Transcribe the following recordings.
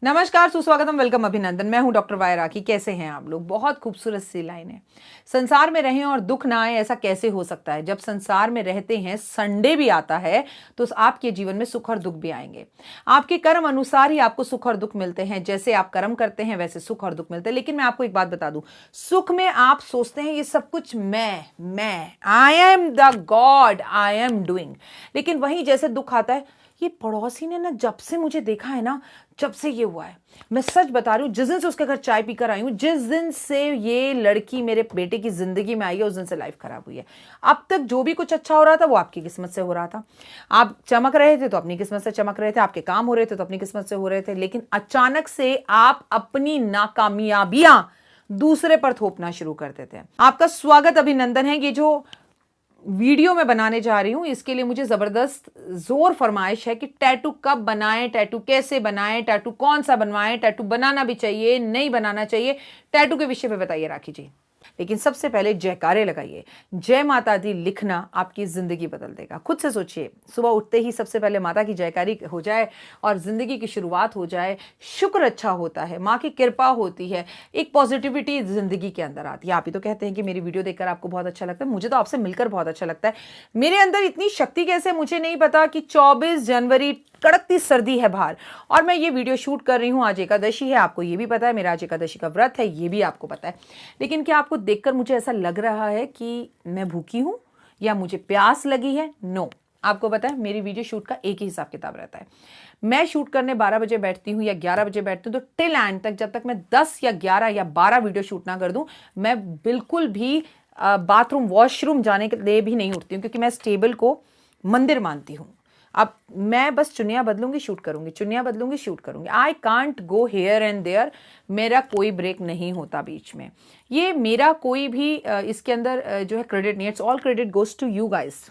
नमस्कार, सुस्वागतम, वेलकम, अभिनंदन। मैं हूं डॉक्टर वाई राखी। कैसे हैं आप लोग? बहुत खूबसूरत सी लाइन है। संसार में रहें और दुख ना आए, ऐसा कैसे हो सकता है? जब संसार में रहते हैं, संडे भी आता है तो आपके जीवन में सुख और दुख भी आएंगे। आपके कर्म अनुसार ही आपको सुख और दुख मिलते हैं। जैसे आप कर्म करते हैं वैसे सुख और दुख मिलते हैं। लेकिन मैं आपको एक बात बता दूं, सुख में आप सोचते हैं ये सब कुछ मैं I am the God, I am doing. लेकिन वहीं जैसे दुख आता है, ये पड़ोसी ने ना जब से मुझे देखा है ना, जब से ये हुआ है। मैं सच बता रही हूं, जिस दिन से उसके घर चाय पीकर आई हूं, जिस दिन से ये लड़की मेरे बेटे की जिंदगी में आई है, उस दिन से लाइफ खराब हुई है। अब तक जो भी कुछ अच्छा हो रहा था वो आपकी किस्मत से हो रहा था। आप चमक रहे थे तो अपनी किस्मत से चमक रहे थे, आपके काम हो रहे थे तो अपनी किस्मत से हो रहे थे। लेकिन अचानक से आप अपनी नाकामयाबियां दूसरे पर थोपना शुरू कर देते हैं। आपका स्वागत, अभिनंदन है। ये जो वीडियो मैं बनाने जा रही हूं, इसके लिए मुझे जबरदस्त जोर फरमाइश है कि टैटू कब बनाएं, टैटू कैसे बनाएं, टैटू कौन सा बनवाएं, टैटू बनाना भी चाहिए नहीं बनाना चाहिए, टैटू के विषय पे बताइए राखी जी। लेकिन सबसे पहले जयकारे लगाइए। जय माता दी लिखना आपकी जिंदगी बदल देगा। खुद से सोचिए, सुबह उठते ही सबसे पहले माता की जयकारी हो जाए और जिंदगी की शुरुआत हो जाए। शुक्र अच्छा होता है, माँ की कृपा होती है, एक पॉजिटिविटी जिंदगी के अंदर आती है। आप ही तो कहते हैं कि मेरी वीडियो देखकर आपको बहुत अच्छा लगता है। मुझे तो आपसे मिलकर बहुत अच्छा लगता है। मेरे अंदर इतनी शक्ति कैसे, मुझे नहीं पता कि 24 जनवरी कड़कती सर्दी है बाहर और मैं ये वीडियो शूट कर रही हूं। आज एकादशी है, आपको ये भी पता है, मेरा आज एकादशी का व्रत है, ये भी आपको पता है। लेकिन क्या आपको देखकर मुझे ऐसा लग रहा है कि मैं भूखी हूं या मुझे प्यास लगी है? नो। आपको पता है, मेरी वीडियो शूट का एक ही हिसाब किताब रहता है। मैं शूट करने 12 बजे बैठती हूँ या 11 बजे बैठती हूँ, तो टिल एंड तक, जब तक मैं 10 या 11 या 12 वीडियो शूट ना कर दूं, मैं बिल्कुल भी बाथरूम वॉशरूम जाने के लिए भी नहीं उठती हूँ, क्योंकि मैं इस टेबल को मंदिर मानती हूँ। अब मैं बस चुनिया बदलूंगी, शूट करूंगी, चुनिया बदलूंगी, शूट करूंगी। I can't go here and there. मेरा कोई ब्रेक नहीं होता बीच में। ये मेरा कोई भी इसके अंदर जो है क्रेडिट नहीं, it's all credit goes to you guys.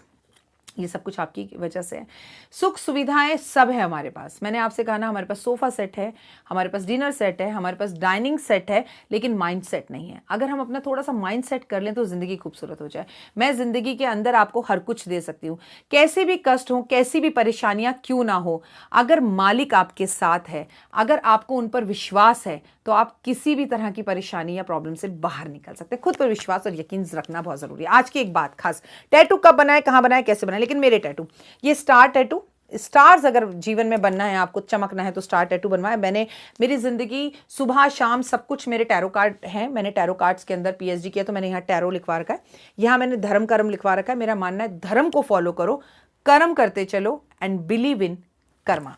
ये सब कुछ आपकी वजह से है। सुख सुविधाएं सब है हमारे पास। मैंने आपसे कहा ना, हमारे पास सोफा सेट है, हमारे पास डिनर सेट है, हमारे पास डाइनिंग सेट है, लेकिन माइंड सेट नहीं है। अगर हम अपना थोड़ा सा माइंड सेट कर लें तो जिंदगी खूबसूरत हो जाए। मैं जिंदगी के अंदर आपको हर कुछ दे सकती हूँ, कैसे भी कष्ट हो, कैसी भी परेशानियां क्यों ना हो। अगर मालिक आपके साथ है, अगर आपको उन पर विश्वास है, तो आप किसी भी तरह की परेशानी या प्रॉब्लम से बाहर निकल सकते हैं। खुद पर विश्वास और यकीन रखना बहुत जरूरी है। आज की एक बात खास, टैटू कब बनाए, कहां बनाए, कैसे बनाए। लेकिन मेरे टैटू, ये स्टार टैटू, स्टार्स अगर जीवन में बनना है, आपको चमकना है, तो स्टार टैटू बनवाया मैंने। मेरी जिंदगी सुबह शाम सब कुछ मेरे टैरो कार्ड हैं। मैंने टैरो कार्ड्स के अंदर पीएचडी किया, तो मैंने यहाँ टैरो लिखवा रखा है। यहाँ मैंने धर्म कर्म लिखवा रखा है। मेरा मानना है धर्म को फॉलो करो, कर्म करते चलो एंड बिलीव इन कर्मा।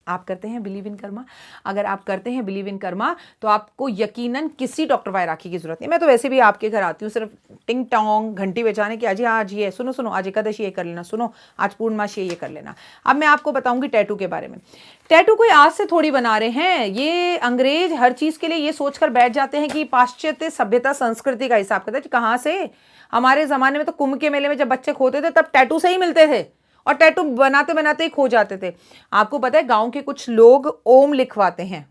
आप करते हैं बिलीव इन कर्मा? अगर आप करते हैं बिलीव इन कर्मा, तो आपको यकीनन किसी डॉक्टर वाई राखी की जरूरत नहीं। मैं तो वैसे भी आपके घर आती हूँ सिर्फ टिंग टोंग घंटी बजाने की, आज ये सुनो सुनो, आज एकादशी ये कर लेना, सुनो आज पूर्णमासी ये कर लेना। अब मैं आपको बताऊंगी टैटू के बारे में। टैटू कोई आज से थोड़ी बना रहे हैं। ये अंग्रेज हर चीज के लिए ये सोचकर बैठ जाते हैं कि पाश्चात्य सभ्यता संस्कृति का हिसाब करते हैं। कहां से? हमारे जमाने में तो कुंभ के मेले में जब बच्चे खोते थे, तब टैटू से ही मिलते थे और टैटू बनाते बनाते ही खो जाते थे। आपको पता है, गांव के कुछ लोग ओम लिखवाते हैं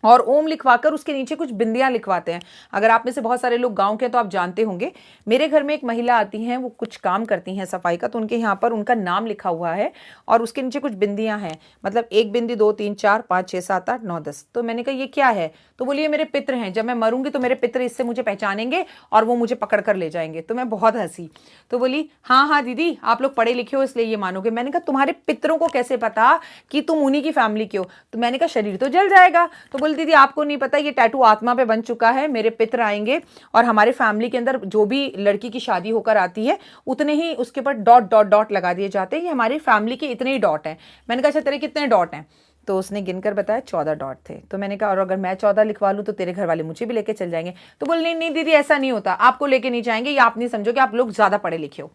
और ओम लिखवाकर उसके नीचे कुछ बिंदियां लिखवाते हैं। अगर आप में से बहुत सारे लोग गांव के हैं तो आप जानते होंगे। मेरे घर में एक महिला आती हैं, वो कुछ काम करती हैं सफाई का, तो उनके यहाँ पर उनका नाम लिखा हुआ है और उसके नीचे कुछ बिंदियां हैं। मतलब 1 बिंदी, 2, 3, 4, 5, 6, 7, 8, 9, 10। तो मैंने कहा ये क्या है? तो बोलिए मेरे पित्र हैं, जब मैं मरूंगी तो मेरे पित्र इससे मुझे पहचानेंगे और वो मुझे पकड़ कर ले जाएंगे। तो मैं बहुत हंसी। तो बोली हाँ हाँ दीदी, आप लोग पढ़े लिखे हो इसलिए ये मानोगे। मैंने कहा तुम्हारे पितरों को कैसे पता कि तुम उन्हीं की फैमिली के हो? तो मैंने कहा शरीर तो जल जाएगा। तो बोली दीदी आपको नहीं पता, ये टैटू आत्मा पे बन चुका है। मेरे पितर आएंगे और हमारे फैमिली के अंदर जो भी लड़की की शादी होकर आती है, उतने ही उसके ऊपर डॉट डॉट डॉट लगा दिए जाते हैं। ये हमारी फैमिली के इतने ही डॉट हैं। मैंने कहा अच्छा तेरे कितने डॉट हैं? तो उसने गिनकर बताया 14 डॉट थे। तो मैंने कहा और अगर मैं 14 लिखवा लूं तो तेरे घर वाले मुझे भी लेके चल जाएंगे। तो बोल नहीं नहीं दीदी ऐसा नहीं होता, आपको लेके नहीं जाएंगे, या आप नहीं समझो कि आप लोग ज्यादा पढ़े लिखे हो।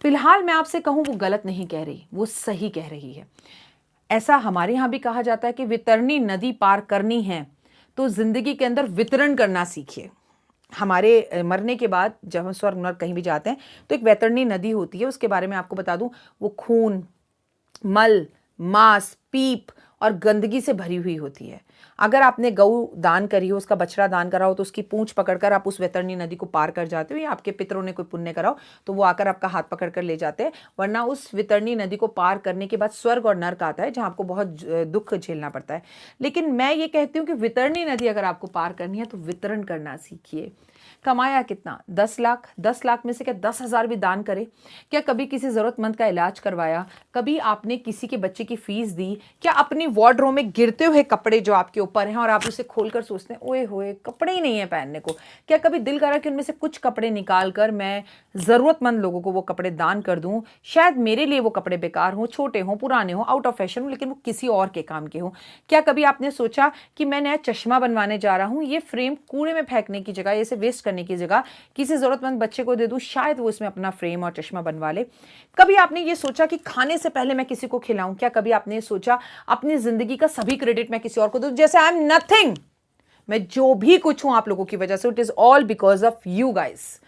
फिलहाल मैं आपसे कहूं, वो गलत नहीं कह रही, वो सही कह रही है। ऐसा हमारे यहां भी कहा जाता है कि वितरणी नदी पार करनी है तो जिंदगी के अंदर वितरण करना सीखिए। हमारे मरने के बाद जब हम स्वर्ग नर्क कहीं भी जाते हैं तो एक वैतरणी नदी होती है। उसके बारे में आपको बता दूं, वो खून, मल, मांस, पीप और गंदगी से भरी हुई होती है। अगर आपने गऊ दान करी हो, उसका बछड़ा दान करा हो, तो उसकी पूंछ पकड़कर आप उस वैतरणी नदी को पार कर जाते हो, या आपके पितरों ने कोई पुण्य करा हो तो वो आकर आपका हाथ पकड़ कर ले जाते हैं। वरना उस वैतरणी नदी को पार करने के बाद स्वर्ग और नर्क आता है, जहां आपको बहुत दुख झेलना पड़ता है। लेकिन मैं ये कहती हूँ कि वैतरणी नदी अगर आपको पार करनी है तो वितरण करना सीखिए। कमाया कितना? 10 लाख। 10 लाख में से क्या 10,000 भी दान करे? क्या कभी किसी जरूरतमंद का इलाज करवाया? कभी आपने किसी के बच्चे की फीस दी? क्या अपनी वार्डरोब में गिरते हुए कपड़े जो आपके ऊपर हैं और आप उसे खोलकर सोचते हैं ओए होए कपड़े ही नहीं है पहनने को, क्या कभी दिल करा कि उनमें से कुछ कपड़े निकाल कर मैं जरूरतमंद लोगों को वो कपड़े दान कर दूं? शायद मेरे लिए वो कपड़े बेकार हों, छोटे हों, पुराने हों, आउट ऑफ फैशन हो, लेकिन वो किसी और के काम के हों। क्या कभी आपने सोचा कि मैं नया चश्मा बनवाने जा रहा हूं, ये फ्रेम कूड़े में फेंकने की जगह, इसे वेस्ट करने की जगह किसी जरूरतमंद बच्चे को दे दूं, शायद वो इसमें अपना फ्रेम और चश्मा बनवा ले। कभी आपने ये सोचा कि खाने से पहले मैं किसी को खिलाऊं? क्या कभी आपने सोचा अपनी जिंदगी का सभी क्रेडिट मैं किसी और को दूं, जैसे आई एम नथिंग, मैं जो भी कुछ हूं आप लोगों की वजह से, it is all because of you guys.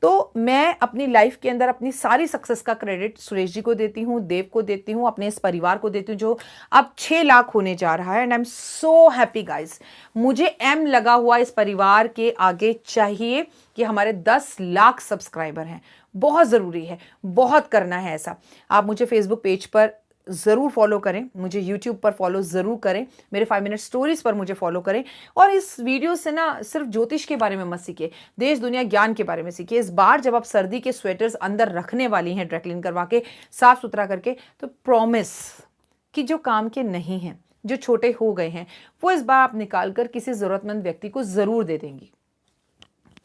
तो मैं अपनी लाइफ के अंदर अपनी सारी सक्सेस का क्रेडिट सुरेश जी को देती हूँ, देव को देती हूँ, अपने इस परिवार को देती हूँ जो अब 6 लाख होने जा रहा है। And I am so happy guys. मुझे एम लगा हुआ इस परिवार के आगे चाहिए कि हमारे 10 लाख सब्सक्राइबर हैं। बहुत ज़रूरी है, बहुत करना है ऐसा। आप मुझे फेसबुक पेज पर ज़रूर फॉलो करें, मुझे यूट्यूब पर फॉलो ज़रूर करें, मेरे 5 मिनट स्टोरीज पर मुझे फॉलो करें। और इस वीडियो से ना सिर्फ ज्योतिष के बारे में मत सीखिए, देश दुनिया ज्ञान के बारे में सीखिए। इस बार जब आप सर्दी के स्वेटर्स अंदर रखने वाली हैं ड्राई क्लीन करवा के, साफ सुथरा करके, तो प्रॉमिस कि जो काम के नहीं हैं, जो छोटे हो गए हैं, वो इस बार आप निकाल कर किसी ज़रूरतमंद व्यक्ति को ज़रूर दे देंगी।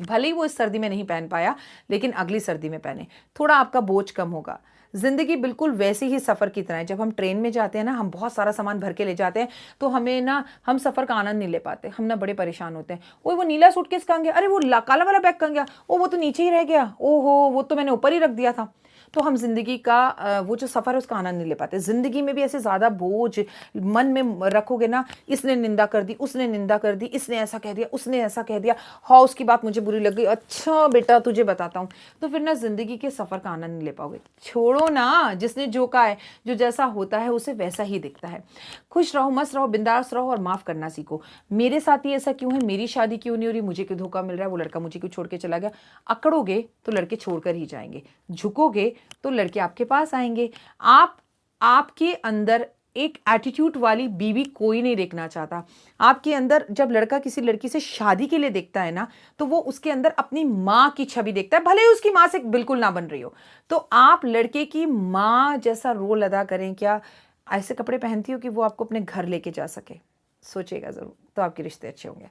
भले ही वो इस सर्दी में नहीं पहन पाया, लेकिन अगली सर्दी में पहने, थोड़ा आपका बोझ कम होगा। जिंदगी बिल्कुल वैसी ही सफ़र की तरह है। जब हम ट्रेन में जाते हैं ना, हम बहुत सारा सामान भर के ले जाते हैं, तो हमें ना, हम सफ़र का आनंद नहीं ले पाते, हम ना बड़े परेशान होते हैं। वो नीला सूटकेस कहाँ गया? अरे वो काला वाला बैग कहाँ गया? वो तो नीचे ही रह गया, ओहो वो तो मैंने ऊपर ही रख दिया था। तो हम जिंदगी का वो जो सफ़र है उसका आनंद नहीं ले पाते। जिंदगी में भी ऐसे ज़्यादा बोझ मन में रखोगे ना, इसने निंदा कर दी, उसने निंदा कर दी, इसने ऐसा कह दिया, उसने ऐसा कह दिया, हाँ उसकी बात मुझे बुरी लग गई, अच्छा बेटा तुझे बताता हूँ, तो फिर ना जिंदगी के सफ़र का आनंद नहीं ले पाओगे। छोड़ो ना, जिसने जो कहा है, जो जैसा होता है उसे वैसा ही दिखता है। खुश रहो, मस्त रहो, बिंदास रहो और माफ़ करना सीखो। मेरे साथ ही ऐसा क्यों है, मेरी शादी क्यों नहीं हो रही, मुझे क्यों धोखा मिल रहा है, वो लड़का मुझे क्यों छोड़ के चला गया? अकड़ोगे तो लड़के छोड़कर ही जाएंगे, झुकोगे तो लड़के आपके पास आएंगे। आपके अंदर एक एटीट्यूड वाली बीवी कोई नहीं देखना चाहता। आपके अंदर जब लड़का किसी लड़की से शादी के लिए देखता है ना, तो वो उसके अंदर अपनी माँ की छवि देखता है, भले ही उसकी माँ से बिल्कुल ना बन रही हो। तो आप लड़के की माँ जैसा रोल अदा करें। क्या ऐसे कपड़े पहनती हो कि वो आपको अपने घर लेके जा सके? सोचिएगा जरूर, तो आपके रिश्ते अच्छे होंगे।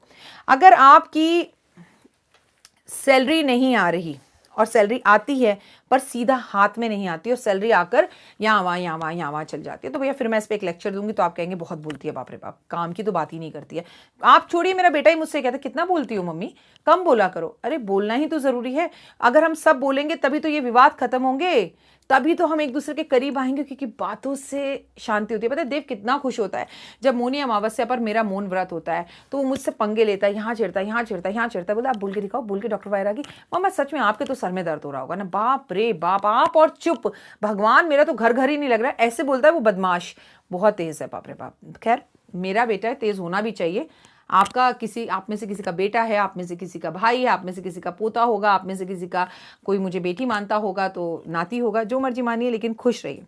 अगर आपकी सैलरी नहीं आ रही और सैलरी आती है पर सीधा हाथ में नहीं आती, और सैलरी आकर यहाँ वहाँ चल जाती है, तो भैया फिर मैं इस पर एक लेक्चर दूंगी, तो आप कहेंगे बहुत बोलती है, बाप रे बाप, काम की तो बात ही नहीं करती है। आप छोड़िए, मेरा बेटा ही मुझसे कहता है कितना बोलती हो मम्मी, कम बोला करो। अरे बोलना ही तो ज़रूरी है। अगर हम सब बोलेंगे तभी तो ये विवाद खत्म होंगे, तभी तो हम एक दूसरे के करीब आएंगे, क्योंकि बातों से शांति होती है। पता है देव कितना खुश होता है जब मौनी अमावस्या पर मेरा मौन व्रत होता है, तो वो मुझसे पंगे लेता है, यहाँ चिढ़ता है, यहाँ चिढ़ता है, यहाँ चिढ़ता है। बोला आप बोल के दिखाओ, बोल के डॉक्टर वायरागी, मम्मा सच में आपके तो सर में दर्द हो रहा होगा ना, बाप रे बाप, आप और चुप, भगवान मेरा तो घर घर ही नहीं लग रहा है, ऐसे बोलता है वो बदमाश, बहुत तेज है, बाप रे बाप। खैर मेरा बेटा है, तेज होना भी चाहिए। आपका किसी, आप में से किसी का बेटा है, आप में से किसी का भाई है, आप में से किसी का पोता होगा, आप में से किसी का कोई मुझे बेटी मानता होगा, तो नाती होगा, जो मर्जी मानिए, लेकिन खुश रहिए।